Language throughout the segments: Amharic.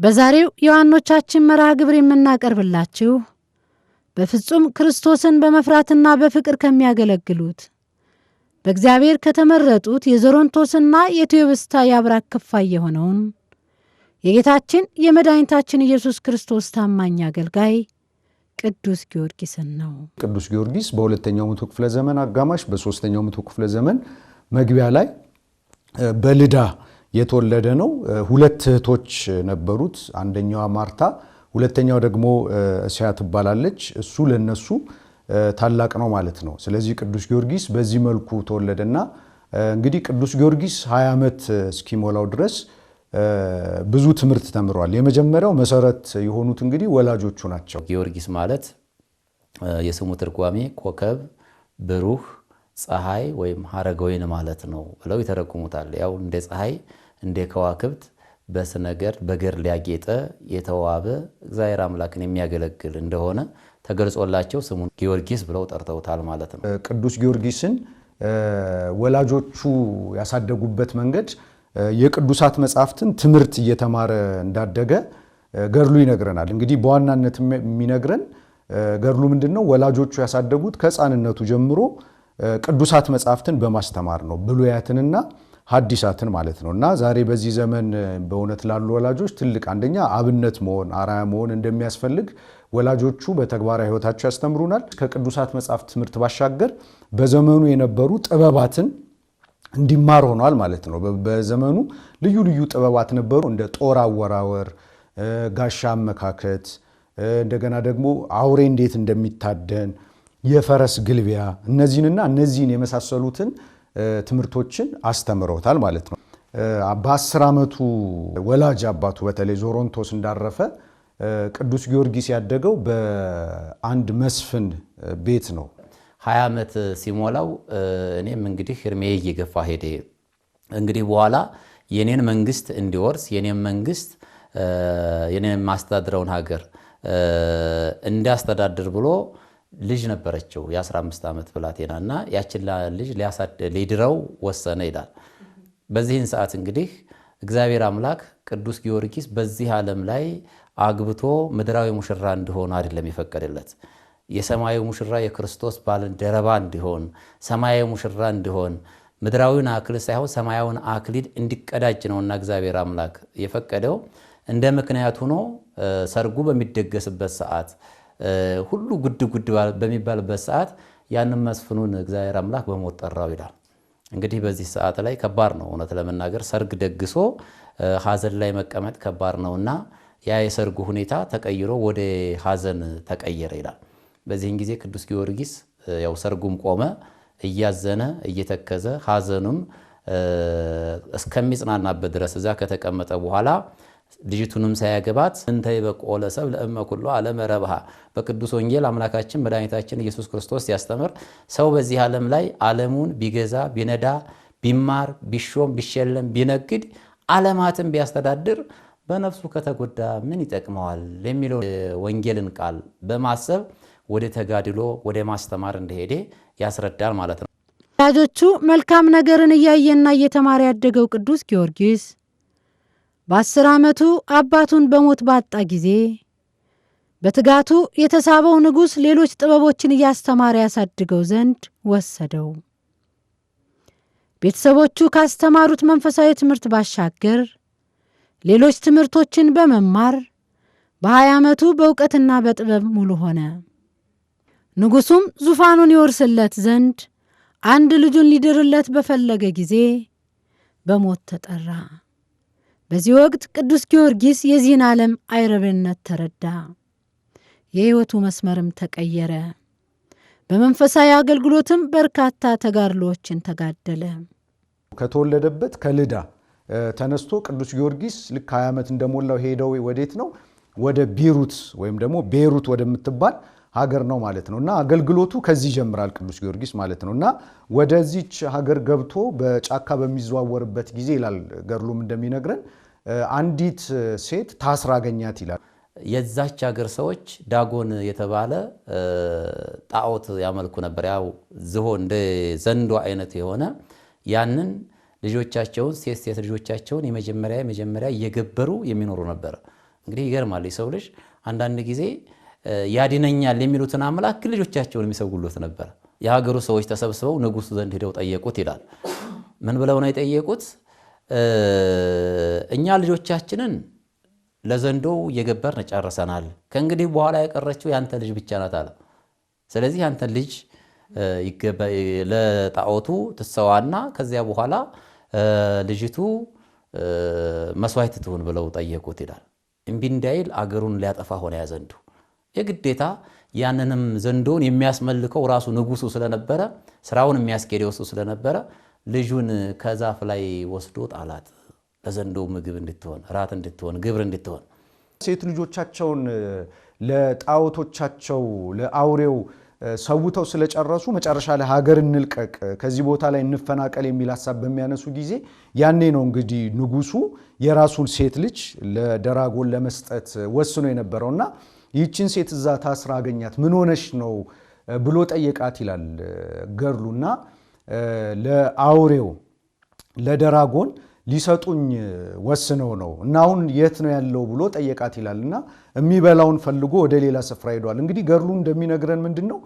በዛሬው ዮሐንኖቻችን መርሃ ግብር የምናቀርብላችሁ በፍጹም ክርስቶስን በመፍራትና በፍቅር ከሚያገለግሉት በእግዚአብሔር ከተመረጡት የዞሮንቶስና የቴዎብስታ ያብራክ ክፋይ የሆነውን የጌታችን የመድኃኒታችን ኢየሱስ ክርስቶስ ታማኝ አገልጋይ ቅዱስ ጊዮርጊስን ነው። ቅዱስ ጊዮርጊስ በሁለተኛው መቶ ክፍለ ዘመን አጋማሽ በሶስተኛው መቶ ክፍለ ዘመን መግቢያ ላይ በልዳ የተወለደ ነው። ሁለት እህቶች ነበሩት። አንደኛዋ ማርታ፣ ሁለተኛው ደግሞ እስያ ትባላለች። እሱ ለነሱ ታላቅ ነው ማለት ነው። ስለዚህ ቅዱስ ጊዮርጊስ በዚህ መልኩ ተወለደና እንግዲህ ቅዱስ ጊዮርጊስ 20 ዓመት እስኪሞላው ድረስ ብዙ ትምህርት ተምሯል። የመጀመሪያው መሰረት የሆኑት እንግዲህ ወላጆቹ ናቸው። ጊዮርጊስ ማለት የስሙ ትርጓሜ ኮከብ፣ ብሩህ፣ ፀሐይ ወይም ሐረገወይን ማለት ነው ብለው ይተረጉሙታል። ያው እንደ ፀሐይ እንደ ከዋክብት በስነገር በገድል ያጌጠ የተዋበ እግዚአብሔር አምላክን የሚያገለግል እንደሆነ ተገልጾላቸው ስሙን ጊዮርጊስ ብለው ጠርተውታል ማለት ነው። ቅዱስ ጊዮርጊስን ወላጆቹ ያሳደጉበት መንገድ የቅዱሳት መጻሕፍትን ትምህርት እየተማረ እንዳደገ ገድሉ ይነግረናል። እንግዲህ በዋናነት የሚነግረን ገድሉ ምንድነው? ወላጆቹ ያሳደጉት ከሕፃንነቱ ጀምሮ ቅዱሳት መጻሕፍትን በማስተማር ነው፣ ብሉያትንና ሐዲሳትን ማለት ነው። እና ዛሬ በዚህ ዘመን በእውነት ላሉ ወላጆች ትልቅ አንደኛ አብነት መሆን አርአያ መሆን እንደሚያስፈልግ ወላጆቹ በተግባራዊ ሕይወታቸው ያስተምሩናል። ከቅዱሳት መጻሕፍት ትምህርት ባሻገር በዘመኑ የነበሩ ጥበባትን እንዲማር ሆኗል ማለት ነው። በዘመኑ ልዩ ልዩ ጥበባት ነበሩ፣ እንደ ጦር አወራወር፣ ጋሻ አመካከት፣ እንደገና ደግሞ አውሬ እንዴት እንደሚታደን፣ የፈረስ ግልቢያ፣ እነዚህን የመሳሰሉትን ትምህርቶችን አስተምረውታል ማለት ነው። በ10 ዓመቱ ወላጅ አባቱ በተለይ ዞሮንቶስ እንዳረፈ ቅዱስ ጊዮርጊስ ያደገው በአንድ መስፍን ቤት ነው። 20 ዓመት ሲሞላው እኔም እንግዲህ እድሜ እየገፋ ሄደ። እንግዲህ በኋላ የኔን መንግስት እንዲወርስ የኔን መንግስት የኔን ማስተዳድረውን ሀገር እንዲያስተዳድር ብሎ ልጅ ነበረችው የ15 ዓመት ብላቴናና ያችን ልጅ ሊድረው ወሰነ ይላል። በዚህን ሰዓት እንግዲህ እግዚአብሔር አምላክ ቅዱስ ጊዮርጊስ በዚህ ዓለም ላይ አግብቶ ምድራዊ ሙሽራ እንዲሆን አይደለም የፈቀደለት። የሰማያዊ ሙሽራ የክርስቶስ ባልደረባ እንዲሆን፣ ሰማያዊ ሙሽራ እንዲሆን፣ ምድራዊውን አክሊል ሳይሆን ሰማያዊውን አክሊል እንዲቀዳጅ ነውና እግዚአብሔር አምላክ የፈቀደው። እንደ ምክንያት ሆኖ ሰርጉ በሚደገስበት ሰዓት ሁሉ ጉድ ጉድ በሚባልበት ሰዓት ያንን መስፍኑን እግዚአብሔር አምላክ በሞት ጠራው ይላል። እንግዲህ በዚህ ሰዓት ላይ ከባድ ነው፣ እውነት ለመናገር ሰርግ ደግሶ ሐዘን ላይ መቀመጥ ከባድ ነውና ያ የሰርጉ ሁኔታ ተቀይሮ ወደ ሐዘን ተቀየረ ይላል። በዚህን ጊዜ ቅዱስ ጊዮርጊስ ያው ሰርጉም ቆመ፣ እያዘነ እየተከዘ ሐዘኑም እስከሚጽናናበት ድረስ እዛ ከተቀመጠ በኋላ ልጅቱንም ሳያገባት እንተ ይበቆለ ሰብ ለእመ ኩሉ ዓለም ረብሃ በቅዱስ ወንጌል አምላካችን መድኃኒታችን ኢየሱስ ክርስቶስ ሲያስተምር ሰው በዚህ ዓለም ላይ ዓለሙን ቢገዛ ቢነዳ ቢማር ቢሾም ቢሸለም ቢነግድ ዓለማትን ቢያስተዳድር በነፍሱ ከተጎዳ ምን ይጠቅመዋል የሚለው ወንጌልን ቃል በማሰብ ወደ ተጋድሎ ወደ ማስተማር እንደሄደ ያስረዳል ማለት ነው። ወላጆቹ መልካም ነገርን እያየና እየተማረ ያደገው ቅዱስ ጊዮርጊስ በ10 ዓመቱ አባቱን በሞት ባጣ ጊዜ በትጋቱ የተሳበው ንጉሥ ሌሎች ጥበቦችን እያስተማረ ያሳድገው ዘንድ ወሰደው። ቤተሰቦቹ ካስተማሩት መንፈሳዊ ትምህርት ባሻገር ሌሎች ትምህርቶችን በመማር በ20 ዓመቱ በእውቀትና በጥበብ ሙሉ ሆነ። ንጉሡም ዙፋኑን ይወርስለት ዘንድ አንድ ልጁን ሊድርለት በፈለገ ጊዜ በሞት ተጠራ። በዚህ ወቅት ቅዱስ ጊዮርጊስ የዚህን ዓለም አይረብነት ተረዳ። የሕይወቱ መስመርም ተቀየረ። በመንፈሳዊ አገልግሎትም በርካታ ተጋድሎዎችን ተጋደለ። ከተወለደበት ከልዳ ተነስቶ ቅዱስ ጊዮርጊስ ልክ 20 ዓመት እንደሞላው ሄደው ወዴት ነው? ወደ ቤሩት ወይም ደግሞ ቤሩት ወደምትባል ሀገር ነው ማለት ነው። እና አገልግሎቱ ከዚህ ይጀምራል ቅዱስ ጊዮርጊስ ማለት ነው። እና ወደዚች ሀገር ገብቶ በጫካ በሚዘዋወርበት ጊዜ ይላል ገድሉም እንደሚነግረን አንዲት ሴት ታስራ አገኛት ይላል። የዛች ሀገር ሰዎች ዳጎን የተባለ ጣዖት ያመልኩ ነበር። ያው ዝሆን እንደ ዘንዶ አይነት የሆነ ያንን ልጆቻቸውን ሴት ልጆቻቸውን የመጀመሪያ እየገበሩ የሚኖሩ ነበር። እንግዲህ ይገርማል። የሰው ልጅ አንዳንድ ጊዜ ያድነኛል የሚሉትን አምላክ ልጆቻቸውን የሚሰውሉት ነበር። የሀገሩ ሰዎች ተሰብስበው ንጉሱ ዘንድ ሄደው ጠየቁት ይላል። ምን ብለው ነው የጠየቁት? እኛ ልጆቻችንን ለዘንዶው እየገበርን ጨርሰናል። ከእንግዲህ በኋላ የቀረችው ያንተ ልጅ ብቻ ናት አለ። ስለዚህ ያንተ ልጅ ለጣዖቱ ትሰዋና ከዚያ በኋላ ልጅቱ መስዋዕት ትሁን ብለው ጠየቁት ይላል። እምቢ እንዳይል አገሩን ሊያጠፋ ሆነ ያ ዘንዶ። የግዴታ ያንንም ዘንዶውን የሚያስመልከው ራሱ ንጉሱ ስለነበረ ስራውን የሚያስኬደው እሱ ስለነበረ ልጁን ከዛፍ ላይ ወስዶ ጣላት። ለዘንዶው ምግብ እንድትሆን፣ ራት እንድትሆን፣ ግብር እንድትሆን። ሴት ልጆቻቸውን ለጣዖቶቻቸው ለአውሬው ሰውተው ስለጨረሱ መጨረሻ ላይ ሀገር እንልቀቅ፣ ከዚህ ቦታ ላይ እንፈናቀል የሚል ሐሳብ በሚያነሱ ጊዜ ያኔ ነው እንግዲህ ንጉሱ የራሱን ሴት ልጅ ለደራጎን ለመስጠት ወስኖ የነበረውና ይህችን ሴት እዛ ታስራ አገኛት። ምን ሆነሽ ነው ብሎ ጠየቃት ይላል ገድሉና ለአውሬው ለደራጎን ሊሰጡኝ ወስነው ነው እና አሁን የት ነው ያለው ብሎ ጠየቃት ይላልና የሚበላውን ፈልጎ ወደ ሌላ ስፍራ ሄዷል። እንግዲህ ገድሉ እንደሚነግረን ምንድነው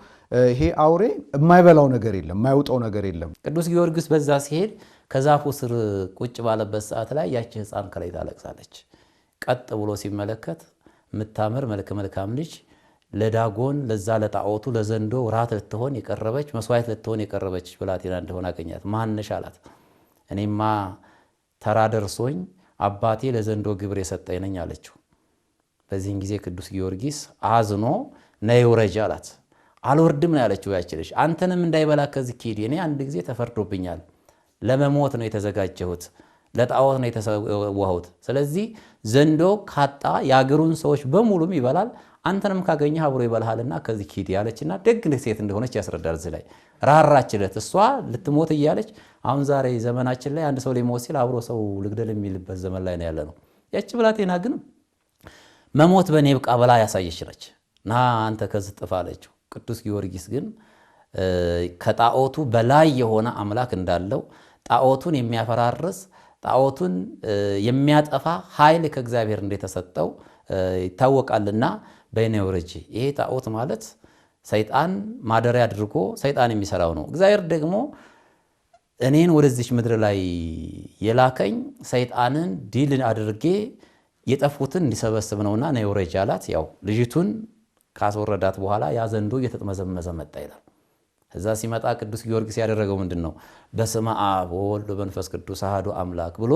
ይሄ አውሬ የማይበላው ነገር የለም፣ የማይውጠው ነገር የለም። ቅዱስ ጊዮርጊስ በዛ ሲሄድ ከዛፉ ስር ቁጭ ባለበት ሰዓት ላይ ያቺ ሕፃን ከላይ ታለቅሳለች። ቀጥ ብሎ ሲመለከት የምታምር መልከ መልካም ልጅ ለዳጎን ለዛ ለጣዖቱ ለዘንዶ ራት ልትሆን የቀረበች መስዋዕት ልትሆን የቀረበች ብላቴና እንደሆነ አገኛት። ማንሽ አላት። እኔማ ተራ ደርሶኝ አባቴ ለዘንዶ ግብር የሰጠኝ ነኝ አለችው። በዚህን ጊዜ ቅዱስ ጊዮርጊስ አዝኖ ነይ ውረጅ አላት። አልወርድም ነው ያለችው ያች ልጅ። አንተንም እንዳይበላ ከዚህ ኪድ፣ እኔ አንድ ጊዜ ተፈርዶብኛል፣ ለመሞት ነው የተዘጋጀሁት፣ ለጣዖት ነው የተሰዋሁት። ስለዚህ ዘንዶ ካጣ የአገሩን ሰዎች በሙሉም ይበላል፣ አንተንም ካገኘህ አብሮ ይበልሃልና ከዚህ ኪድ ያለችና ደግ ሴት እንደሆነች ያስረዳል። እዚህ ላይ ራራችለት። እሷ ልትሞት እያለች አሁን ዛሬ ዘመናችን ላይ አንድ ሰው ሊሞት ሲል አብሮ ሰው ልግደል የሚልበት ዘመን ላይ ነው ያለ ነው። ያቺ ብላቴና ግን መሞት በእኔ ብቃ ብላ ያሳየች ነች። ና አንተ ከዚህ ጥፋ አለችው። ቅዱስ ጊዮርጊስ ግን ከጣዖቱ በላይ የሆነ አምላክ እንዳለው ጣዖቱን የሚያፈራርስ ጣዖቱን የሚያጠፋ ኃይል ከእግዚአብሔር እንደተሰጠው ይታወቃልና በእኔ ውረጂ። ይሄ ጣዖት ማለት ሰይጣን ማደሪያ አድርጎ ሰይጣን የሚሰራው ነው። እግዚአብሔር ደግሞ እኔን ወደዚች ምድር ላይ የላከኝ ሰይጣንን ድል አድርጌ የጠፉትን እንዲሰበስብ ነውና ነይ ውረጂ አላት። ያው ልጅቱን ካስወረዳት በኋላ ያ ዘንዶ እየተጥመዘመዘ መጣ ይላል። እዛ ሲመጣ ቅዱስ ጊዮርጊስ ያደረገው ምንድን ነው? በስመ አብ ወወልድ ወመንፈስ ቅዱስ አሐዱ አምላክ ብሎ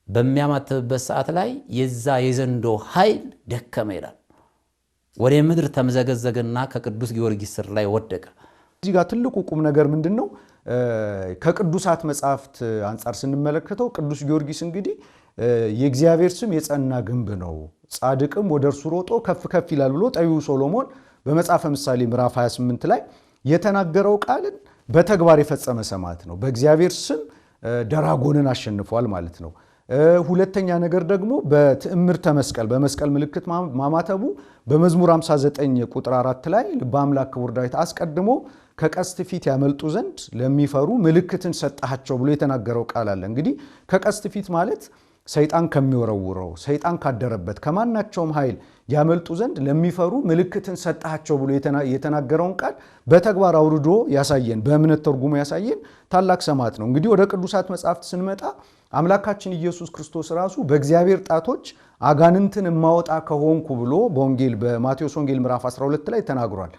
በሚያማትብበት ሰዓት ላይ የዛ የዘንዶ ኃይል ደከመ ይላል። ወደ ምድር ተምዘገዘገና ከቅዱስ ጊዮርጊስ ስር ላይ ወደቀ። እዚህ ጋር ትልቁ ቁም ነገር ምንድን ነው? ከቅዱሳት መጻሕፍት አንጻር ስንመለከተው ቅዱስ ጊዮርጊስ እንግዲህ የእግዚአብሔር ስም የጸና ግንብ ነው፣ ጻድቅም ወደ እርሱ ሮጦ ከፍ ከፍ ይላል ብሎ ጠቢቡ ሶሎሞን በመጽሐፈ ምሳሌ ምዕራፍ 28 ላይ የተናገረው ቃልን በተግባር የፈጸመ ሰማዕት ነው። በእግዚአብሔር ስም ደራጎንን አሸንፏል ማለት ነው። ሁለተኛ ነገር ደግሞ በትዕምርተ መስቀል በመስቀል ምልክት ማማተቡ በመዝሙር 59 ቁጥር 4 ላይ ልበ አምላክ ክቡር ዳዊት አስቀድሞ ከቀስት ፊት ያመልጡ ዘንድ ለሚፈሩ ምልክትን ሰጣቸው ብሎ የተናገረው ቃል አለ። እንግዲህ ከቀስት ፊት ማለት ሰይጣን ከሚወረውረው ሰይጣን ካደረበት ከማናቸውም ኃይል ያመልጡ ዘንድ ለሚፈሩ ምልክትን ሰጣቸው ብሎ የተናገረውን ቃል በተግባር አውርዶ ያሳየን፣ በእምነት ተርጉሞ ያሳየን ታላቅ ሰማዕት ነው። እንግዲህ ወደ ቅዱሳት መጻሕፍት ስንመጣ አምላካችን ኢየሱስ ክርስቶስ ራሱ በእግዚአብሔር ጣቶች አጋንንትን የማወጣ ከሆንኩ ብሎ በወንጌል በማቴዎስ ወንጌል ምዕራፍ 12 ላይ ተናግሯል።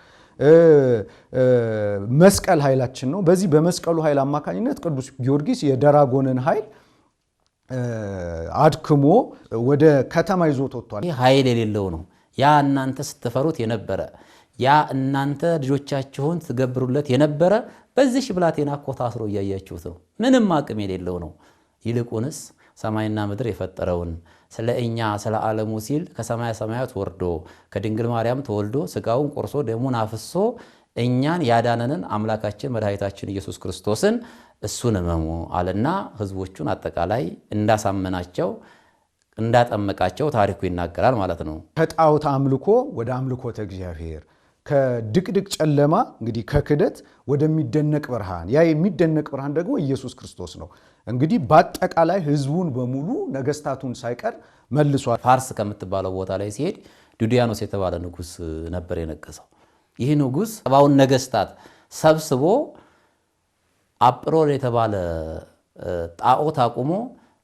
መስቀል ኃይላችን ነው። በዚህ በመስቀሉ ኃይል አማካኝነት ቅዱስ ጊዮርጊስ የደራጎንን ኃይል አድክሞ ወደ ከተማ ይዞት ወጥቷል። ይህ ኃይል የሌለው ነው። ያ እናንተ ስትፈሩት የነበረ ያ እናንተ ልጆቻችሁን ትገብሩለት የነበረ በዚህ ብላቴና እኮ ታስሮ እያያችሁት ነው። ምንም አቅም የሌለው ነው። ይልቁንስ ሰማይና ምድር የፈጠረውን ስለ እኛ ስለ ዓለሙ ሲል ከሰማያ ሰማያት ወርዶ ከድንግል ማርያም ተወልዶ ስጋውን ቆርሶ ደሙን አፍሶ እኛን ያዳነንን አምላካችን መድኃኒታችን ኢየሱስ ክርስቶስን እሱን እመሙ አለና ህዝቦቹን አጠቃላይ እንዳሳመናቸው እንዳጠመቃቸው ታሪኩ ይናገራል ማለት ነው። ከጣዖት አምልኮ ወደ አምልኮተ እግዚአብሔር፣ ከድቅድቅ ጨለማ እንግዲህ ከክደት ወደሚደነቅ ብርሃን፣ ያ የሚደነቅ ብርሃን ደግሞ ኢየሱስ ክርስቶስ ነው። እንግዲህ በአጠቃላይ ህዝቡን በሙሉ ነገስታቱን ሳይቀር መልሷል። ፋርስ ከምትባለው ቦታ ላይ ሲሄድ ዱዲያኖስ የተባለ ንጉስ ነበር የነገሰው። ይህ ንጉስ ሰባውን ነገስታት ሰብስቦ አጵሮን የተባለ ጣዖት አቁሞ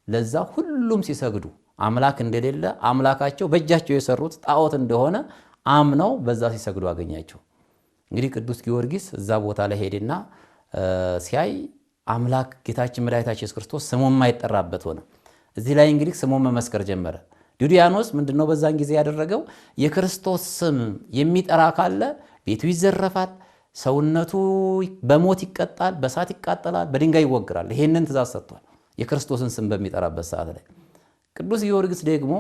ለዛ ሁሉም ሲሰግዱ አምላክ እንደሌለ አምላካቸው በእጃቸው የሰሩት ጣዖት እንደሆነ አምነው በዛ ሲሰግዱ አገኛቸው። እንግዲህ ቅዱስ ጊዮርጊስ እዛ ቦታ ላይ ሄድና ሲያይ አምላክ ጌታችን መድኃኒታችን ኢየሱስ ክርስቶስ ስሙ የማይጠራበት ሆነ። እዚህ ላይ እንግዲህ ስሙ መመስከር ጀመረ። ዱዲያኖስ ምንድነው በዛን ጊዜ ያደረገው? የክርስቶስ ስም የሚጠራ ካለ ቤቱ ይዘረፋል፣ ሰውነቱ በሞት ይቀጣል፣ በሳት ይቃጠላል፣ በድንጋይ ይወግራል። ይሄንን ትእዛዝ ሰጥቷል የክርስቶስን ስም በሚጠራበት ሰዓት ላይ። ቅዱስ ጊዮርጊስ ደግሞ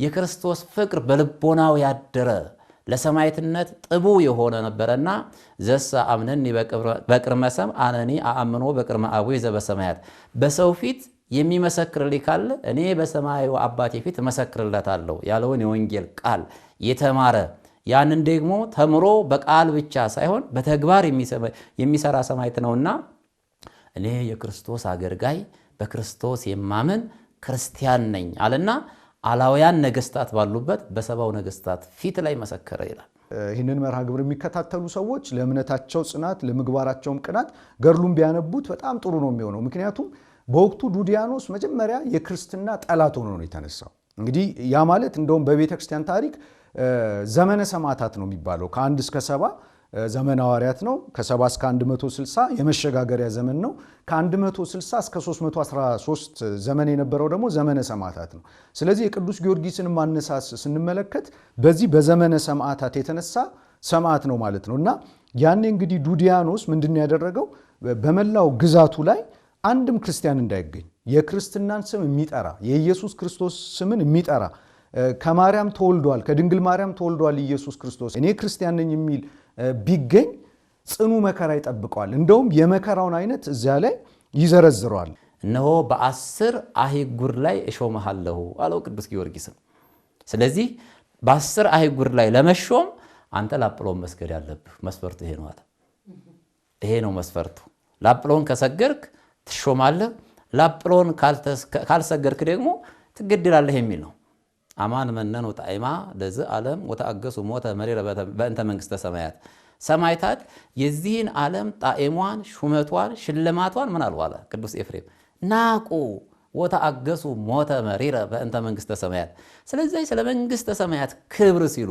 የክርስቶስ ፍቅር በልቦናው ያደረ ለሰማዕትነት ጥቡ የሆነ ነበርና ዘሳ አምነኒ በቅድመ ሰም አነኒ አአምኖ በቅድመ አቡየ ዘበሰማያት፣ በሰው ፊት የሚመሰክርልኝ ካለ እኔ በሰማዩ አባቴ ፊት እመሰክርለታለሁ ያለውን የወንጌል ቃል የተማረ ያንን ደግሞ ተምሮ በቃል ብቻ ሳይሆን በተግባር የሚሰራ ሰማዕት ነውና እኔ የክርስቶስ አገልጋይ በክርስቶስ የማምን ክርስቲያን ነኝ አለና አላውያን ነገስታት ባሉበት በሰባው ነገስታት ፊት ላይ መሰከረ ይላል። ይህንን መርሃ ግብር የሚከታተሉ ሰዎች ለእምነታቸው ጽናት ለምግባራቸውም ቅናት ገድሉን ቢያነቡት በጣም ጥሩ ነው የሚሆነው። ምክንያቱም በወቅቱ ዱዲያኖስ መጀመሪያ የክርስትና ጠላት ሆኖ ነው የተነሳው። እንግዲህ ያ ማለት እንደውም በቤተ ክርስቲያን ታሪክ ዘመነ ሰማዕታት ነው የሚባለው። ከ1 እስከ 7 ዘመነ ሐዋርያት ነው። ከ70 እስከ 160 የመሸጋገሪያ ዘመን ነው። ከ160 እስከ 313 ዘመን የነበረው ደግሞ ዘመነ ሰማዕታት ነው። ስለዚህ የቅዱስ ጊዮርጊስን ማነሳስ ስንመለከት በዚህ በዘመነ ሰማዕታት የተነሳ ሰማዕት ነው ማለት ነው። እና ያኔ እንግዲህ ዱዲያኖስ ምንድን ያደረገው? በመላው ግዛቱ ላይ አንድም ክርስቲያን እንዳይገኝ የክርስትናን ስም የሚጠራ የኢየሱስ ክርስቶስ ስምን የሚጠራ ከማርያም ተወልዷል ከድንግል ማርያም ተወልዷል ኢየሱስ ክርስቶስ እኔ ክርስቲያን ነኝ የሚል ቢገኝ ጽኑ መከራ ይጠብቀዋል። እንደውም የመከራውን አይነት እዚያ ላይ ይዘረዝረዋል። እነሆ በ10 አህጉር ላይ እሾምሃለሁ አለው ቅዱስ ጊዮርጊስን። ስለዚህ በ10 አህጉር ላይ ለመሾም አንተ ለአጵሎን መስገድ ያለብህ መስፈርቱ ይሄ ነው አለ። ይሄ ነው መስፈርቱ። ለአጵሎን ከሰገድክ ትሾማለህ፣ ለአጵሎን ካልሰገድክ ደግሞ ትገደላለህ የሚል ነው። አማን መነን ወጣይማ ለዚ ዓለም ወተአገሱ ሞተ መሪረ በእንተ መንግስተ ሰማያት። ሰማዕታት የዚህን ዓለም ጣዕሟን ሹመቷን ሽልማቷን ምን አሉ አለ ቅዱስ ኤፍሬም ናቁ ወተአገሱ ሞተ መሪረ በእንተ መንግስተ ሰማያት። ስለዚህ ስለ መንግስተ ሰማያት ክብር ሲሉ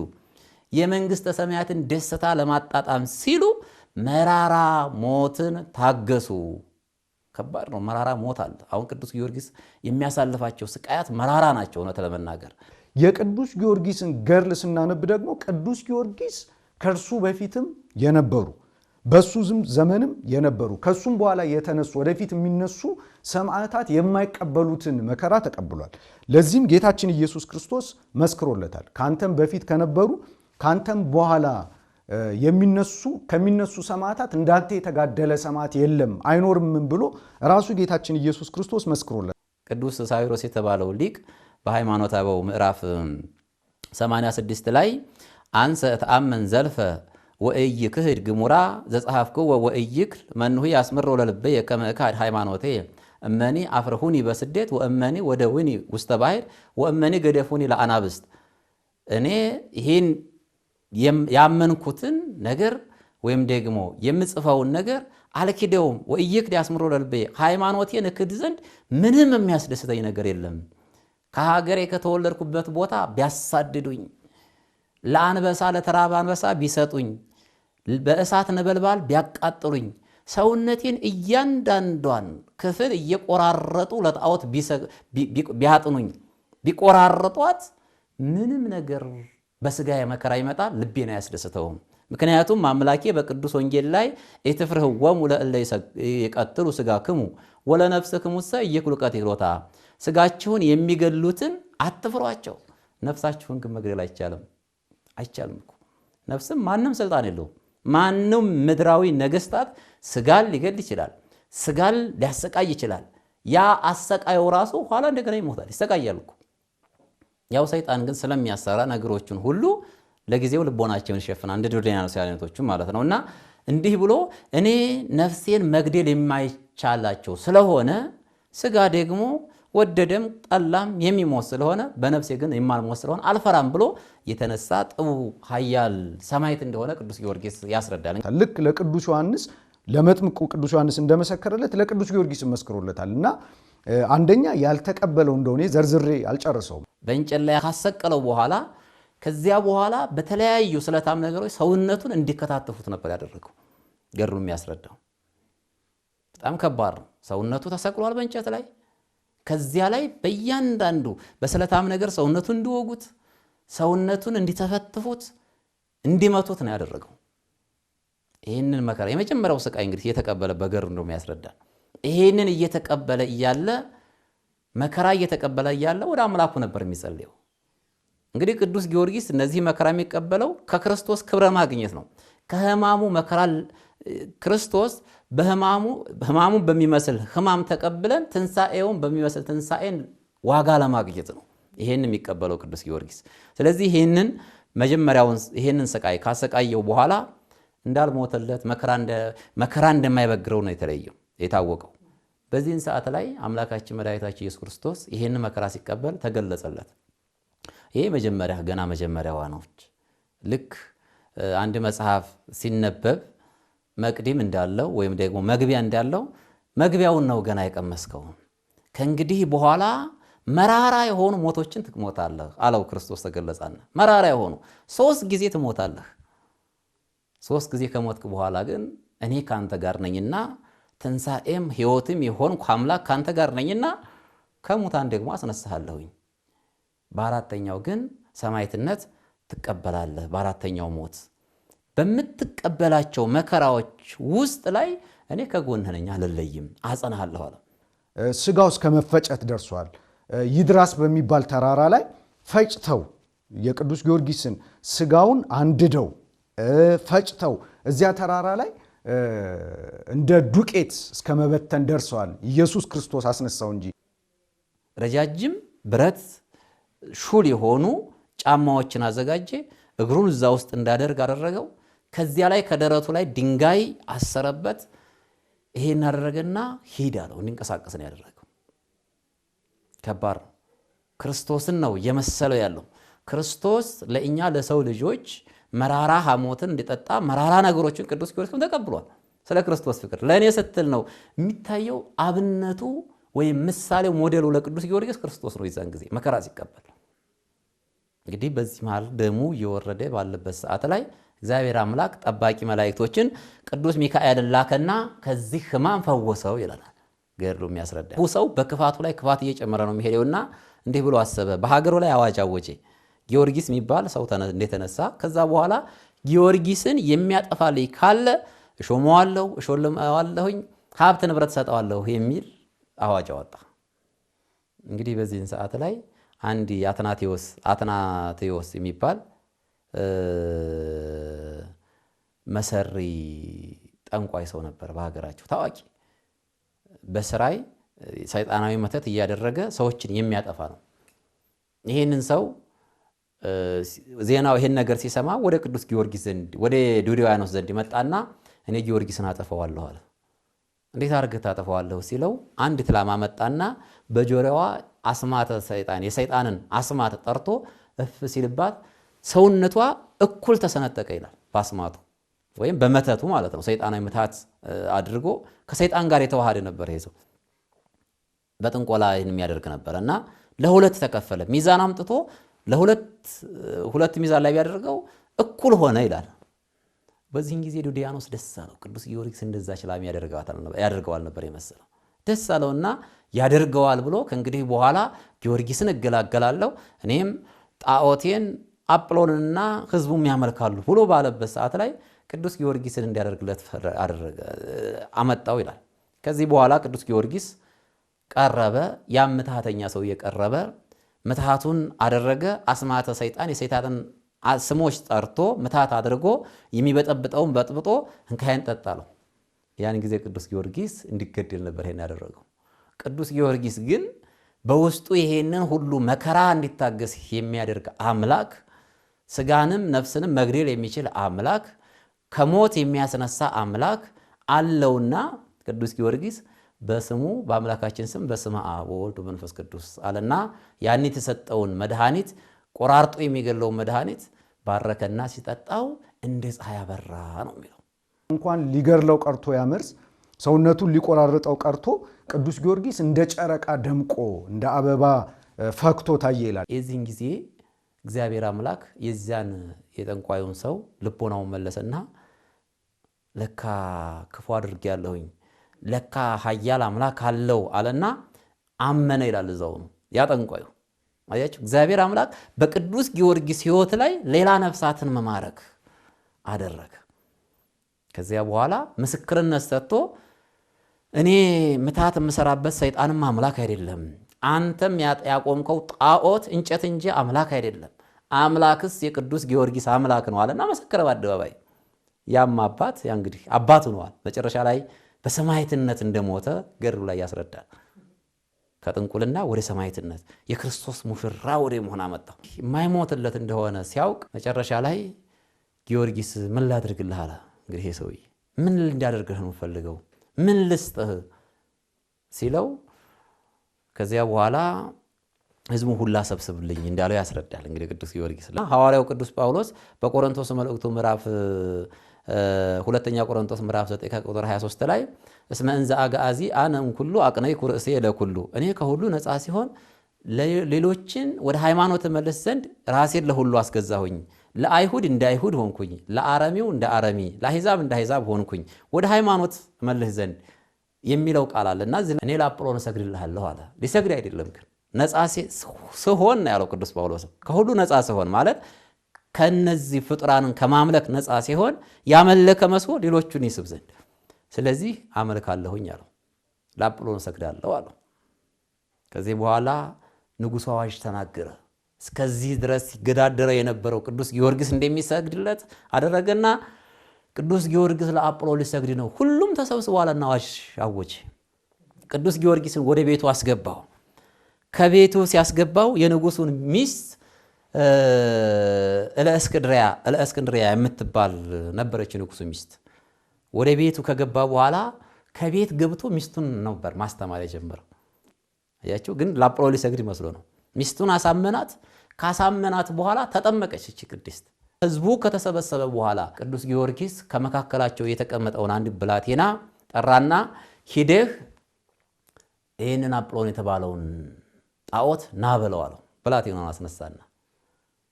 የመንግስተ ሰማያትን ደስታ ለማጣጣም ሲሉ መራራ ሞትን ታገሱ። ከባድ ነው። መራራ ሞት አለ። አሁን ቅዱስ ጊዮርጊስ የሚያሳልፋቸው ስቃያት መራራ ናቸው። እውነት ለመናገር የቅዱስ ጊዮርጊስን ገድል ስናነብ ደግሞ ቅዱስ ጊዮርጊስ ከእርሱ በፊትም የነበሩ በሱ ዘመንም የነበሩ ከሱም በኋላ የተነሱ ወደፊት የሚነሱ ሰማዕታት የማይቀበሉትን መከራ ተቀብሏል። ለዚህም ጌታችን ኢየሱስ ክርስቶስ መስክሮለታል። ካንተም በፊት ከነበሩ ካንተም በኋላ ከሚነሱ ሰማዕታት እንዳንተ የተጋደለ ሰማዕት የለም አይኖርም ብሎ ራሱ ጌታችን ኢየሱስ ክርስቶስ መስክሮለታል። ቅዱስ ሳዊሮስ የተባለው ሊቅ በሃይማኖተ አበው ምዕራፍ 86 ላይ አንሰ ተአመን ዘልፈ ወእይክህድ ግሙራ ዘጸሐፍክዎ ወእይክል መንሁ ያስምሮ ለልበየ ከመ እካድ ሃይማኖቴ እመኒ አፍርሁኒ በስደት ወእመኒ ወደውኒ ውስተ ባሕር ወእመኒ ገደፉኒ ለአናብስት። እኔ ይህን ያመንኩትን ነገር ወይም ደግሞ የምጽፈውን ነገር አልክደውም። ወእይክድ ያስምሮ ለልበየ ሃይማኖቴን እክድ ዘንድ ምንም የሚያስደስተኝ ነገር የለም። ከሀገሬ ከተወለድኩበት ቦታ ቢያሳድዱኝ፣ ለአንበሳ ለተራበ አንበሳ ቢሰጡኝ፣ በእሳት ነበልባል ቢያቃጥሉኝ፣ ሰውነቴን እያንዳንዷን ክፍል እየቆራረጡ ለጣዖት ቢያጥኑኝ፣ ቢቆራረጧት ምንም ነገር በስጋ የመከራ ይመጣ ልቤን አያስደስተውም። ምክንያቱም አምላኬ በቅዱስ ወንጌል ላይ ኢትፍርህዎሙ ለእለ ይቀትሉ ሥጋክሙ ወለነፍስክሙሰ ኢይኩሉ ቀትሎታ፣ ስጋችሁን የሚገሉትን አትፍሯቸው፣ ነፍሳችሁን ግን መግደል አይቻልም እኮ። ነፍስም ማንም ስልጣን የለውም። ማንም ምድራዊ ነገስታት ስጋን ሊገል ይችላል፣ ስጋን ሊያሰቃይ ይችላል። ያ አሰቃየው ራሱ ኋላ እንደገና ይሞታል፣ ይሰቃያል እኮ። ያው ሰይጣን ግን ስለሚያሰራ ነገሮችን ሁሉ ለጊዜው ልቦናቸውን ይሸፍናል፣ እንደ ዱዲያኖስ አይነቶቹ ማለት ነውና እንዲህ ብሎ እኔ ነፍሴን መግደል የማይቻላቸው ስለሆነ ስጋ ደግሞ ወደደም ጠላም የሚሞት ስለሆነ በነፍሴ ግን የማልሞት ስለሆነ አልፈራም ብሎ የተነሳ ጥቡ ኃያል ሰማዕት እንደሆነ ቅዱስ ጊዮርጊስ ያስረዳል። ልክ ለቅዱስ ዮሐንስ ለመጥምቁ ቅዱስ ዮሐንስ እንደመሰከረለት ለቅዱስ ጊዮርጊስ መስክሮለታል። እና አንደኛ ያልተቀበለው እንደሆነ ዘርዝሬ አልጨርሰውም። በእንጨት ላይ ካሰቀለው በኋላ ከዚያ በኋላ በተለያዩ ስለታም ነገሮች ሰውነቱን እንዲከታተፉት ነበር ያደረገው። ገድሉ የሚያስረዳው በጣም ከባድ ነው። ሰውነቱ ተሰቅሏል በእንጨት ላይ። ከዚያ ላይ በእያንዳንዱ በስለታም ነገር ሰውነቱን እንዲወጉት፣ ሰውነቱን እንዲተፈትፉት፣ እንዲመቱት ነው ያደረገው። ይህንን መከራ የመጀመሪያው ስቃይ እንግዲህ እየተቀበለ በገድሉ ነው የሚያስረዳው። ይህንን እየተቀበለ እያለ መከራ እየተቀበለ እያለ ወደ አምላኩ ነበር የሚጸልየው። እንግዲህ ቅዱስ ጊዮርጊስ እነዚህ መከራ የሚቀበለው ከክርስቶስ ክብረ ማግኘት ነው። ከሕማሙ መከራ ክርስቶስ በሕማሙ በሚመስል ሕማም ተቀብለን ትንሣኤውን በሚመስል ትንሣኤን ዋጋ ለማግኘት ነው ይሄን የሚቀበለው ቅዱስ ጊዮርጊስ። ስለዚህ ይሄንን ስቃይ ካሰቃየው በኋላ እንዳልሞተለት መከራ እንደማይበግረው ነው የታወቀው። በዚህን ሰዓት ላይ አምላካችን መድኃኒታችን ኢየሱስ ክርስቶስ ይሄን መከራ ሲቀበል ተገለጸለት። ይሄ ገና መጀመሪያዋ ነች። ልክ አንድ መጽሐፍ ሲነበብ መቅድም እንዳለው ወይም ደግሞ መግቢያ እንዳለው መግቢያውን ነው ገና የቀመስከው። ከእንግዲህ በኋላ መራራ የሆኑ ሞቶችን ትሞታለህ አለው ክርስቶስ ተገለጸና። መራራ የሆኑ 3 ጊዜ ትሞታለህ። 3 ጊዜ ከሞትክ በኋላ ግን እኔ ካንተ ጋር ነኝና ትንሣኤም ሕይወትም የሆንኩ አምላክ ካንተ ጋር ነኝና ከሙታን ደግሞ አስነሳለሁኝ። በአራተኛው ግን ሰማዕትነት ትቀበላለህ። በአራተኛው ሞት በምትቀበላቸው መከራዎች ውስጥ ላይ እኔ ከጎንህ ነኝ፣ አልለይም፣ አጸናሃለሁ አለ። ስጋው እስከ መፈጨት ደርሷል። ይድራስ በሚባል ተራራ ላይ ፈጭተው የቅዱስ ጊዮርጊስን ስጋውን አንድደው ፈጭተው እዚያ ተራራ ላይ እንደ ዱቄት እስከ መበተን ደርሰዋል። ኢየሱስ ክርስቶስ አስነሳው እንጂ ረጃጅም ብረት ሹል የሆኑ ጫማዎችን አዘጋጀ። እግሩን እዛ ውስጥ እንዳደርግ አደረገው። ከዚያ ላይ ከደረቱ ላይ ድንጋይ አሰረበት። ይሄን አደረገና ሂድ አለው። እንዲንቀሳቀስ ነው ያደረገው። ከባድ ነው። ክርስቶስን ነው የመሰለው ያለው። ክርስቶስ ለእኛ ለሰው ልጆች መራራ ሐሞትን እንዲጠጣ መራራ ነገሮችን ቅዱስ ጊዮርጊስም ተቀብሏል። ስለ ክርስቶስ ፍቅር ለእኔ ስትል ነው የሚታየው። አብነቱ ወይም ምሳሌው ሞዴሉ ለቅዱስ ጊዮርጊስ ክርስቶስ ነው። ይዛን ጊዜ መከራ ሲቀበል እንግዲህ በዚህ መሃል ደሙ እየወረደ ባለበት ሰዓት ላይ እግዚአብሔር አምላክ ጠባቂ መላእክቶችን ቅዱስ ሚካኤልን ላከና ከዚህ ሕማም ፈወሰው ይላል ገድሉ የሚያስረዳ። ሰው በክፋቱ ላይ ክፋት እየጨመረ ነው የሚሄደውና እንዲህ ብሎ አሰበ። በሀገሩ ላይ አዋጅ አወጀ። ጊዮርጊስ የሚባል ሰው እንደተነሳ ከዛ በኋላ ጊዮርጊስን የሚያጠፋልኝ ካለ እሾመዋለሁ፣ እሾልመዋለሁኝ፣ ሀብት ንብረት ሰጠዋለሁ የሚል አዋጅ አወጣ። እንግዲህ በዚህን ሰዓት ላይ አንድ አትናቴዎስ የሚባል መሰሪ ጠንቋይ ሰው ነበር በሀገራቸው ታዋቂ። በስራይ ሰይጣናዊ መተት እያደረገ ሰዎችን የሚያጠፋ ነው። ይህንን ሰው ዜናው ይሄን ነገር ሲሰማ ወደ ቅዱስ ጊዮርጊስ ዘንድ ወደ ዱድያኖስ ዘንድ መጣና እኔ ጊዮርጊስን አጠፋዋለሁ አለ። እንዴት አድርገህ ታጠፋዋለህ ሲለው አንድ ትላማ መጣና በጆሮዋ አስማተ ሰይጣን የሰይጣንን አስማት ጠርቶ እፍ ሲልባት ሰውነቷ እኩል ተሰነጠቀ ይላል። በአስማቱ ወይም በመተቱ ማለት ነው። ሰይጣናዊ ምታት አድርጎ ከሰይጣን ጋር የተዋሃደ ነበር ይሄ ሰው። በጥንቆላ ይህን የሚያደርግ ነበር እና ለሁለት ተከፈለ። ሚዛን አምጥቶ ሁለት ሚዛን ላይ ቢያደርገው እኩል ሆነ ይላል። በዚህን ጊዜ ዱድያኖስ ደስ አለው። ቅዱስ ጊዮርጊስ እንደዛች ላም ያደርገዋል ነበር የመሰለው። ደስ አለውና ያደርገዋል ብሎ ከእንግዲህ በኋላ ጊዮርጊስን እገላገላለሁ እኔም ጣዖቴን አጵሎንና ሕዝቡም ያመልካሉ ብሎ ባለበት ሰዓት ላይ ቅዱስ ጊዮርጊስን እንዲያደርግለት አመጣው ይላል። ከዚህ በኋላ ቅዱስ ጊዮርጊስ ቀረበ። ያም ምትሃተኛ ሰው እየቀረበ ምትሃቱን አደረገ። አስማተ ሰይጣን የሰይጣንን ስሞች ጠርቶ ምትሃት አድርጎ የሚበጠብጠውን በጥብጦ እንካይን ጠጣለው። ያን ጊዜ ቅዱስ ጊዮርጊስ እንዲገደል ነበር ይሄን ያደረገው። ቅዱስ ጊዮርጊስ ግን በውስጡ ይሄንን ሁሉ መከራ እንዲታገስ የሚያደርግ አምላክ፣ ስጋንም ነፍስንም መግደል የሚችል አምላክ፣ ከሞት የሚያስነሳ አምላክ አለውና ቅዱስ ጊዮርጊስ በስሙ በአምላካችን ስም በስመ አብ ወወልድ ወመንፈስ ቅዱስ አለና ያን የተሰጠውን መድኃኒት ቆራርጦ የሚገለውን መድኃኒት ባረከና ሲጠጣው እንደ ፀሐይ አበራ ነው የሚለው። እንኳን ሊገርለው ቀርቶ ያመርስ ሰውነቱን ሊቆራርጠው ቀርቶ ቅዱስ ጊዮርጊስ እንደ ጨረቃ ደምቆ እንደ አበባ ፈክቶ ታየ ይላል። የዚህን ጊዜ እግዚአብሔር አምላክ የዚያን የጠንቋዩን ሰው ልቦናውን መለሰና ለካ ክፉ አድርጌያለሁኝ ለካ ኃያል አምላክ አለው አለና አመነ ይላል። እዛው ነው ያ ጠንቋዩ። አያችሁ እግዚአብሔር አምላክ በቅዱስ ጊዮርጊስ ሕይወት ላይ ሌላ ነፍሳትን መማረክ አደረገ። ከዚያ በኋላ ምስክርነት ሰጥቶ እኔ ምታት የምሰራበት ሰይጣንም አምላክ አይደለም፣ አንተም ያቆምከው ጣዖት እንጨት እንጂ አምላክ አይደለም፣ አምላክስ የቅዱስ ጊዮርጊስ አምላክ ነው አለና መሰከረ በአደባባይ። ያም አባት ያ እንግዲህ አባት ሆኗል። መጨረሻ ላይ በሰማዕትነት እንደሞተ ገድሉ ላይ ያስረዳል። ከጥንቁልና ወደ ሰማዕትነት የክርስቶስ ሙሽራ ወደ መሆን አመጣው። የማይሞትለት እንደሆነ ሲያውቅ መጨረሻ ላይ ጊዮርጊስ ምን ላድርግልህ አለ። እንግዲህ ይሄ ሰውዬ ምን እንዲያደርግህ ነው ፈልገው ምን ልስጥህ ሲለው ከዚያ በኋላ ህዝቡ ሁላ ሰብስብልኝ እንዳለው ያስረዳል። እንግዲህ ቅዱስ ጊዮርጊስ ሐዋርያው ቅዱስ ጳውሎስ በቆሮንቶስ መልእክቱ ምዕራፍ ሁለተኛ ቆሮንቶስ ምዕራፍ 9 ከቁጥር 23 ላይ እስመ እንዘ አግዓዚ አነ እምኩሉ አቅነይኩ ርእሴ ለኩሉ እኔ ከሁሉ ነፃ ሲሆን ሌሎችን ወደ ሃይማኖት መልስ ዘንድ ራሴን ለሁሉ አስገዛሁኝ። ለአይሁድ እንደ አይሁድ ሆንኩኝ፣ ለአረሚው እንደ አረሚ፣ ለአሕዛብ እንደ አሕዛብ ሆንኩኝ ወደ ሃይማኖት መልስ ዘንድ የሚለው ቃል አለና እኔ ለአጵሎን እሰግድልሃለሁ አለ። ሊሰግድ አይደለም ግን ነፃ ስሆን ያለው ቅዱስ ጳውሎስ ከሁሉ ነፃ ስሆን ማለት ከነዚህ ፍጡራንን ከማምለክ ነፃ ሲሆን ያመለከ መስሎ ሌሎቹን ይስብ ዘንድ ስለዚህ አመልካለሁኝ አለው። ለአጵሎን እሰግዳለሁ አለው። ከዚህ በኋላ ንጉሡ አዋጅ ተናገረ። እስከዚህ ድረስ ሲገዳደረ የነበረው ቅዱስ ጊዮርጊስ እንደሚሰግድለት አደረገና ቅዱስ ጊዮርጊስ ለአጵሎን ሊሰግድ ነው ሁሉም ተሰብስበዋልና አዋጅ አወጀ። ቅዱስ ጊዮርጊስን ወደ ቤቱ አስገባው። ከቤቱ ሲያስገባው የንጉሡን ሚስት እለእስክንድርያ የምትባል ነበረች ንጉሡ ሚስት። ወደ ቤቱ ከገባ በኋላ ከቤት ገብቶ ሚስቱን ነበር ማስተማር የጀመረው። አያችሁ ግን ለአጵሎን ሊሰግድ መስሎ ነው። ሚስቱን አሳመናት። ካሳመናት በኋላ ተጠመቀች እቺ ቅድስት። ህዝቡ ከተሰበሰበ በኋላ ቅዱስ ጊዮርጊስ ከመካከላቸው የተቀመጠውን አንድ ብላቴና ጠራና ሂደህ ይህንን አጵሎን የተባለውን ጣዖት ና በለው አለው። ብላቴናውን አስነሳና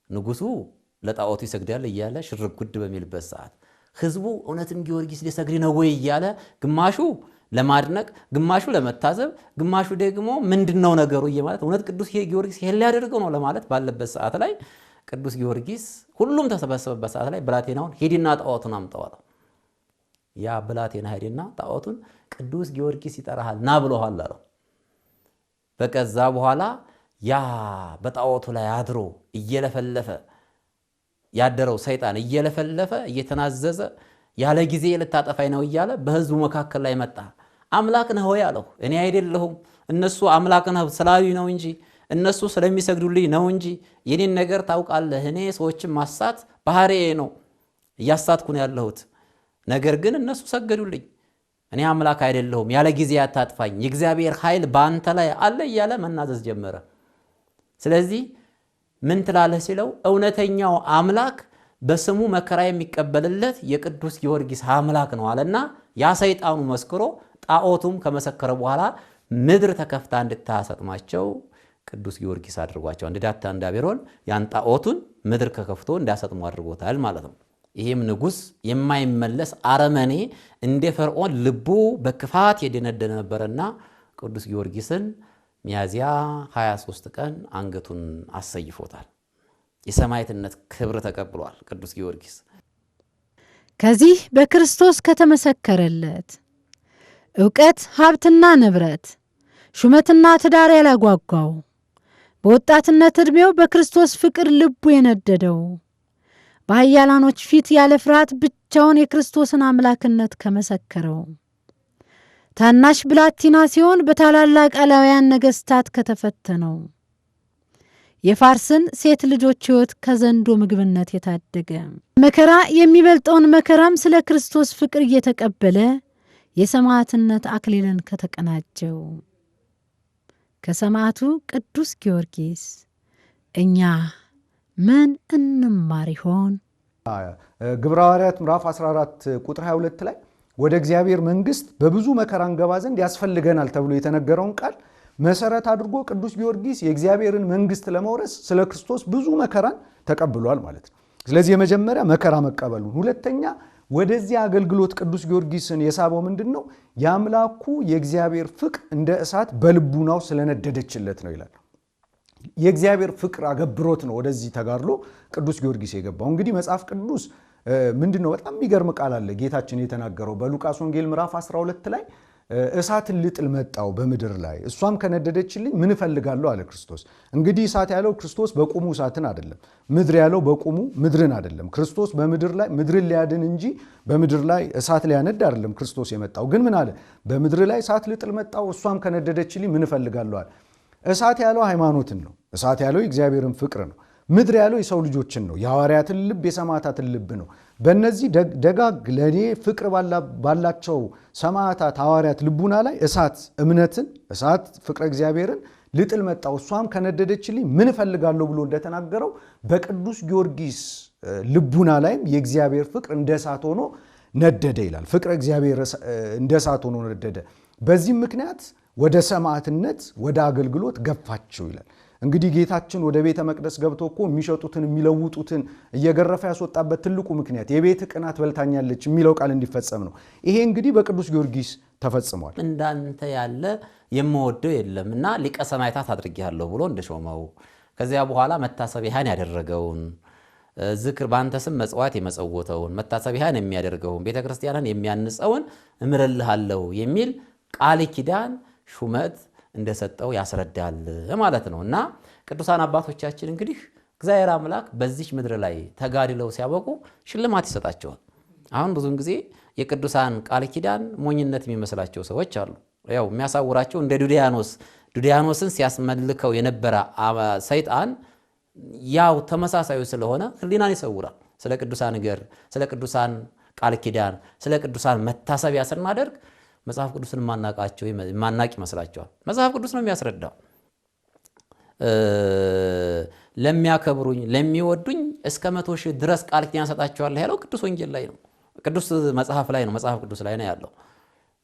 ንጉሡ ለጣዖቱ ይሰግዳል እያለ ሽርጉድ በሚልበት ሰዓት ህዝቡ እውነትም ጊዮርጊስ ሊሰግድ ነው ወይ እያለ ግማሹ ለማድነቅ ግማሹ ለመታዘብ ግማሹ ደግሞ ምንድነው ነገሩ እየማለት እውነት ቅዱስ ጊዮርጊስ ይሄን ሊያደርገው ነው ለማለት ባለበት ሰዓት ላይ ቅዱስ ጊዮርጊስ ሁሉም ተሰበሰበበት ሰዓት ላይ ብላቴናውን ሄድና ጣዖቱን አምጣው አለው። ያ ብላቴና ሄድና ጣዖቱን ቅዱስ ጊዮርጊስ ይጠራሃል ና ብሎሃል አለው። በከዛ በኋላ ያ በጣዖቱ ላይ አድሮ እየለፈለፈ ያደረው ሰይጣን እየለፈለፈ እየተናዘዘ ያለ ጊዜ ልታጠፋኝ ነው እያለ በህዝቡ መካከል ላይ መጣ። አምላክ ነህ ወይ አለው። እኔ አይደለሁም እነሱ አምላክ ነህ ስላሉኝ ነው እንጂ እነሱ ስለሚሰግዱልኝ ነው እንጂ የኔን ነገር ታውቃለህ። እኔ ሰዎችን ማሳት ባህሪዬ ነው፣ እያሳትኩ ነው ያለሁት። ነገር ግን እነሱ ሰገዱልኝ። እኔ አምላክ አይደለሁም፣ ያለ ጊዜ አታጥፋኝ፣ የእግዚአብሔር ኃይል በአንተ ላይ አለ እያለ መናዘዝ ጀመረ። ስለዚህ ምን ትላለህ ሲለው እውነተኛው አምላክ በስሙ መከራ የሚቀበልለት የቅዱስ ጊዮርጊስ አምላክ ነው አለና ያ ሰይጣኑ መስክሮ ጣዖቱም ከመሰከረ በኋላ ምድር ተከፍታ እንድታሰጥማቸው ቅዱስ ጊዮርጊስ አድርጓቸው እንደ ዳታን ዳቤሮን ያን ጣዖቱን ምድር ከከፍቶ እንዲያሰጥሙ አድርጎታል ማለት ነው። ይሄም ንጉሥ የማይመለስ አረመኔ እንደ ፈርዖን ልቡ በክፋት የደነደነ ነበርና ቅዱስ ጊዮርጊስን ሚያዝያ 23 ቀን አንገቱን አሰይፎታል። የሰማዕትነት ክብር ተቀብሏል ቅዱስ ጊዮርጊስ። ከዚህ በክርስቶስ ከተመሰከረለት ዕውቀት፣ ሀብትና ንብረት፣ ሹመትና ትዳር ያላጓጓው በወጣትነት ዕድሜው በክርስቶስ ፍቅር ልቡ የነደደው በኃያላኖች ፊት ያለ ፍርሃት ብቻውን የክርስቶስን አምላክነት ከመሰከረው ታናሽ ብላቴና ሲሆን በታላላቅ አላውያን ነገሥታት ከተፈተነው የፋርስን ሴት ልጆች ሕይወት ከዘንዶ ምግብነት የታደገ መከራ የሚበልጠውን መከራም ስለ ክርስቶስ ፍቅር እየተቀበለ የሰማዕትነት አክሊልን ከተቀናጀው ከሰማዕቱ ቅዱስ ጊዮርጊስ እኛ ምን እንማር ይሆን? ግብረ ሐዋርያት ምዕራፍ 14 ቁጥር 22 ላይ ወደ እግዚአብሔር መንግሥት በብዙ መከራ እንገባ ዘንድ ያስፈልገናል ተብሎ የተነገረውን ቃል መሰረት አድርጎ ቅዱስ ጊዮርጊስ የእግዚአብሔርን መንግሥት ለመውረስ ስለ ክርስቶስ ብዙ መከራን ተቀብሏል ማለት ነው። ስለዚህ የመጀመሪያ መከራ መቀበሉን፣ ሁለተኛ ወደዚህ አገልግሎት ቅዱስ ጊዮርጊስን የሳበው ምንድነው? የአምላኩ የእግዚአብሔር ፍቅር እንደ እሳት በልቡናው ስለነደደችለት ነው ይላል። የእግዚአብሔር ፍቅር አገብሮት ነው ወደዚህ ተጋድሎ ቅዱስ ጊዮርጊስ የገባው። እንግዲህ መጽሐፍ ቅዱስ ምንድነው በጣም የሚገርም ቃል አለ ጌታችን የተናገረው በሉቃስ ወንጌል ምዕራፍ 12 ላይ እሳትን ልጥል መጣው በምድር ላይ እሷም ከነደደችልኝ ምን እፈልጋለሁ አለ ክርስቶስ። እንግዲህ እሳት ያለው ክርስቶስ በቁሙ እሳትን አይደለም፣ ምድር ያለው በቁሙ ምድርን አይደለም። ክርስቶስ በምድር ላይ ምድርን ሊያድን እንጂ በምድር ላይ እሳት ሊያነድ አይደለም ክርስቶስ የመጣው። ግን ምን አለ? በምድር ላይ እሳት ልጥል መጣው እሷም ከነደደችልኝ ምን እፈልጋለሁ አለ። እሳት ያለው ሃይማኖትን ነው። እሳት ያለው የእግዚአብሔርን ፍቅር ነው። ምድር ያለው የሰው ልጆችን ነው። የሐዋርያትን ልብ የሰማዕታትን ልብ ነው። በእነዚህ ደጋግ ለእኔ ፍቅር ባላቸው ሰማዕታት ሐዋርያት ልቡና ላይ እሳት እምነትን፣ እሳት ፍቅረ እግዚአብሔርን ልጥል መጣው እሷም ከነደደችልኝ ምን እፈልጋለሁ ብሎ እንደተናገረው በቅዱስ ጊዮርጊስ ልቡና ላይም የእግዚአብሔር ፍቅር እንደ እሳት ሆኖ ነደደ ይላል። ፍቅረ እግዚአብሔር እንደ እሳት ሆኖ ነደደ። በዚህም ምክንያት ወደ ሰማዕትነት ወደ አገልግሎት ገፋቸው ይላል። እንግዲህ ጌታችን ወደ ቤተ መቅደስ ገብቶ እኮ የሚሸጡትን የሚለውጡትን እየገረፈ ያስወጣበት ትልቁ ምክንያት የቤት ቅናት በልታኛለች የሚለው ቃል እንዲፈጸም ነው። ይሄ እንግዲህ በቅዱስ ጊዮርጊስ ተፈጽሟል። እንዳንተ ያለ የምወደው የለምና ሊቀ ሰማዕታት አድርጌሃለሁ ብሎ እንደሾመው ከዚያ በኋላ መታሰቢያን ያደረገውን ዝክር በአንተ ስም መጽዋት የመጸወተውን መታሰቢያን የሚያደርገውን ቤተክርስቲያንን የሚያንጸውን እምርልሃለሁ የሚል ቃል ኪዳን ሹመት እንደሰጠው ያስረዳል ማለት ነው። እና ቅዱሳን አባቶቻችን እንግዲህ እግዚአብሔር አምላክ በዚህ ምድር ላይ ተጋድለው ሲያበቁ ሽልማት ይሰጣቸዋል። አሁን ብዙውን ጊዜ የቅዱሳን ቃል ኪዳን ሞኝነት የሚመስላቸው ሰዎች አሉ። ያው የሚያሳውራቸው እንደ ዱዲያኖስን ሲያስመልከው የነበረ ሰይጣን ያው ተመሳሳዩ ስለሆነ ሕሊናን ይሰውራል። ስለ ቅዱሳን ነገር፣ ስለ ቅዱሳን ቃል ኪዳን፣ ስለ ቅዱሳን መታሰቢያ ስናደርግ መጽሐፍ ቅዱስን ማናቅ ይመስላቸዋል። መጽሐፍ ቅዱስ ነው የሚያስረዳው። ለሚያከብሩኝ ለሚወዱኝ እስከ 100,000 ድረስ ቃል ኪዳን ሰጣቸዋለሁ ያለው ቅዱስ ወንጌል ላይ ነው። ቅዱስ መጽሐፍ ላይ ነው፣ መጽሐፍ ቅዱስ ላይ ነው ያለው።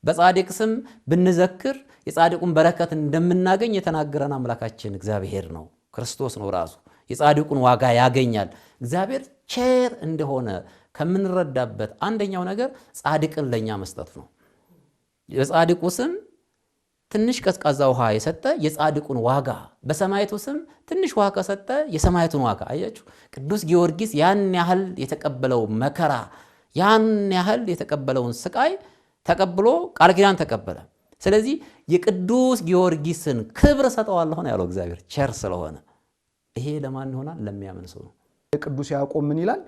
በጻድቅ ስም ብንዘክር የጻድቁን በረከት እንደምናገኝ የተናገረን አምላካችን እግዚአብሔር ነው፣ ክርስቶስ ነው ራሱ። የጻድቁን ዋጋ ያገኛል። እግዚአብሔር ቸር እንደሆነ ከምንረዳበት አንደኛው ነገር ጻድቅን ለኛ መስጠት ነው። የጻድቁ ስም ትንሽ ቀዝቃዛ ውሃ የሰጠ የጻድቁን ዋጋ፣ በሰማዕቱ ስም ትንሽ ውሃ ከሰጠ የሰማዕቱን ዋጋ አያችሁ። ቅዱስ ጊዮርጊስ ያን ያህል የተቀበለው መከራ፣ ያን ያህል የተቀበለውን ስቃይ ተቀብሎ ቃል ኪዳን ተቀበለ። ስለዚህ የቅዱስ ጊዮርጊስን ክብር ሰጠዋለሁ ነው ያለው እግዚአብሔር ቸር ስለሆነ። ይሄ ለማን ይሆናል? ለሚያምን ሰው ነው። ቅዱስ ያዕቆብ ምን ይላል?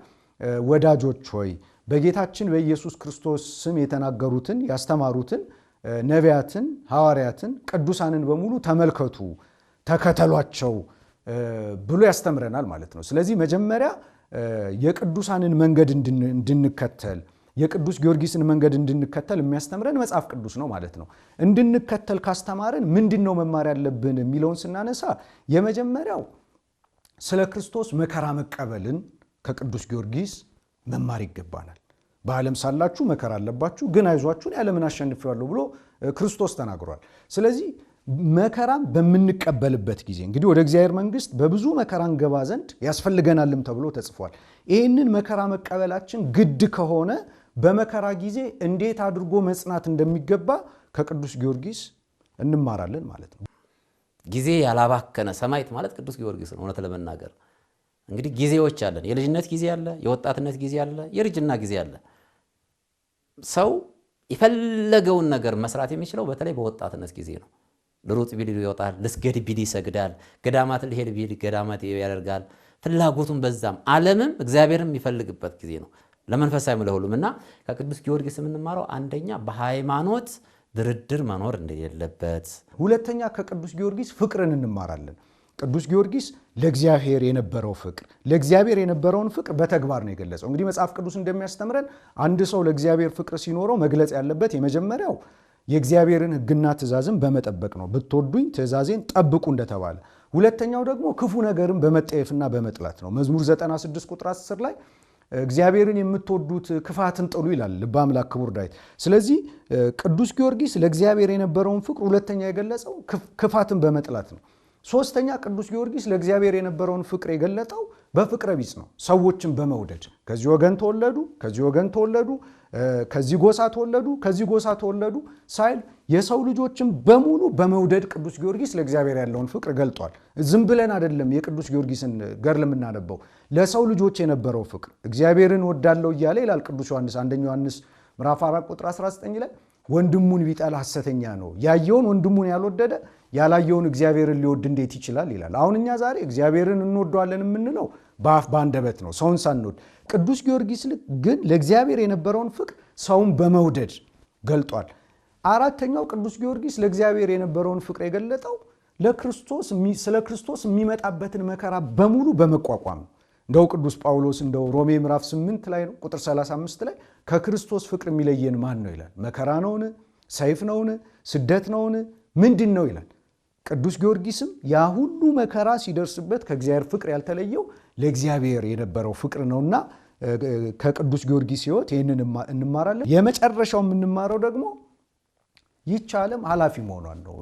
ወዳጆች ሆይ በጌታችን በኢየሱስ ክርስቶስ ስም የተናገሩትን ያስተማሩትን ነቢያትን፣ ሐዋርያትን፣ ቅዱሳንን በሙሉ ተመልከቱ፣ ተከተሏቸው ብሎ ያስተምረናል ማለት ነው። ስለዚህ መጀመሪያ የቅዱሳንን መንገድ እንድንከተል የቅዱስ ጊዮርጊስን መንገድ እንድንከተል የሚያስተምረን መጽሐፍ ቅዱስ ነው ማለት ነው። እንድንከተል ካስተማረን ምንድነው መማር ያለብን የሚለውን ስናነሳ የመጀመሪያው ስለ ክርስቶስ መከራ መቀበልን ከቅዱስ ጊዮርጊስ መማር ይገባናል። በዓለም ሳላችሁ መከራ አለባችሁ፣ ግን አይዟችሁን ዓለምን አሸንፌዋለሁ ብሎ ክርስቶስ ተናግሯል። ስለዚህ መከራን በምንቀበልበት ጊዜ እንግዲህ ወደ እግዚአብሔር መንግሥት በብዙ መከራ እንገባ ዘንድ ያስፈልገናልም ተብሎ ተጽፏል። ይህንን መከራ መቀበላችን ግድ ከሆነ በመከራ ጊዜ እንዴት አድርጎ መጽናት እንደሚገባ ከቅዱስ ጊዮርጊስ እንማራለን ማለት ነው። ጊዜ ያላባከነ ሰማዕት ማለት ቅዱስ ጊዮርጊስ ነው። እውነት ለመናገር እንግዲህ ጊዜዎች አለን። የልጅነት ጊዜ አለ፣ የወጣትነት ጊዜ አለ፣ የርጅና ጊዜ አለ። ሰው የፈለገውን ነገር መስራት የሚችለው በተለይ በወጣትነት ጊዜ ነው። ልሩጥ ቢል ይወጣል፣ ልስገድ ቢል ይሰግዳል፣ ገዳማት ልሄድ ቢል ገዳማት ያደርጋል። ፍላጎቱን በዛም ዓለምም እግዚአብሔርም የሚፈልግበት ጊዜ ነው፣ ለመንፈሳዊም ለሁሉም። እና ከቅዱስ ጊዮርጊስ የምንማረው አንደኛ በሃይማኖት ድርድር መኖር እንደሌለበት፣ ሁለተኛ ከቅዱስ ጊዮርጊስ ፍቅርን እንማራለን። ቅዱስ ጊዮርጊስ ለእግዚአብሔር የነበረው ፍቅር ለእግዚአብሔር የነበረውን ፍቅር በተግባር ነው የገለጸው። እንግዲህ መጽሐፍ ቅዱስ እንደሚያስተምረን አንድ ሰው ለእግዚአብሔር ፍቅር ሲኖረው መግለጽ ያለበት የመጀመሪያው የእግዚአብሔርን ሕግና ትእዛዝን በመጠበቅ ነው። ብትወዱኝ ትእዛዜን ጠብቁ እንደተባለ። ሁለተኛው ደግሞ ክፉ ነገርን በመጠየፍና በመጥላት ነው። መዝሙር 96 ቁጥር 10 ላይ እግዚአብሔርን የምትወዱት ክፋትን ጥሉ ይላል ልበ አምላክ ክቡር ዳዊት። ስለዚህ ቅዱስ ጊዮርጊስ ለእግዚአብሔር የነበረውን ፍቅር ሁለተኛ የገለጸው ክፋትን በመጥላት ነው። ሶስተኛ ቅዱስ ጊዮርጊስ ለእግዚአብሔር የነበረውን ፍቅር የገለጠው በፍቅረ ቢጽ ነው። ሰዎችን በመውደድ ከዚህ ወገን ተወለዱ፣ ከዚህ ወገን ተወለዱ፣ ከዚህ ጎሳ ተወለዱ፣ ከዚህ ጎሳ ተወለዱ ሳይል የሰው ልጆችን በሙሉ በመውደድ ቅዱስ ጊዮርጊስ ለእግዚአብሔር ያለውን ፍቅር ገልጧል። ዝም ብለን አይደለም የቅዱስ ጊዮርጊስን ገድል የምናነበው፣ ለሰው ልጆች የነበረው ፍቅር እግዚአብሔርን ወዳለው እያለ ይላል ቅዱስ ዮሐንስ አንደኛ ዮሐንስ ምዕራፍ 4 ቁጥር 19 ላይ ወንድሙን ቢጠላ ሐሰተኛ ነው፣ ያየውን ወንድሙን ያልወደደ ያላየውን እግዚአብሔርን ሊወድ እንዴት ይችላል ይላል። አሁን እኛ ዛሬ እግዚአብሔርን እንወደዋለን የምንለው በአፍ በአንደበት ነው፣ ሰውን ሳንወድ። ቅዱስ ጊዮርጊስ ግን ለእግዚአብሔር የነበረውን ፍቅር ሰውን በመውደድ ገልጧል። አራተኛው ቅዱስ ጊዮርጊስ ለእግዚአብሔር የነበረውን ፍቅር የገለጠው ስለ ክርስቶስ የሚመጣበትን መከራ በሙሉ በመቋቋም ነው። እንደው ቅዱስ ጳውሎስ እንደው ሮሜ ምዕራፍ 8 ላይ ነው ቁጥር 35 ላይ ከክርስቶስ ፍቅር የሚለየን ማን ነው ይላል። መከራ ነውን? ሰይፍ ነውን? ስደት ነውን? ምንድን ነው ይላል። ቅዱስ ጊዮርጊስም ያ ሁሉ መከራ ሲደርስበት ከእግዚአብሔር ፍቅር ያልተለየው ለእግዚአብሔር የነበረው ፍቅር ነውና ከቅዱስ ጊዮርጊስ ሕይወት ይህንን እንማራለን። የመጨረሻው የምንማረው ደግሞ ይህች ዓለም ኃላፊ መሆኗን ነው።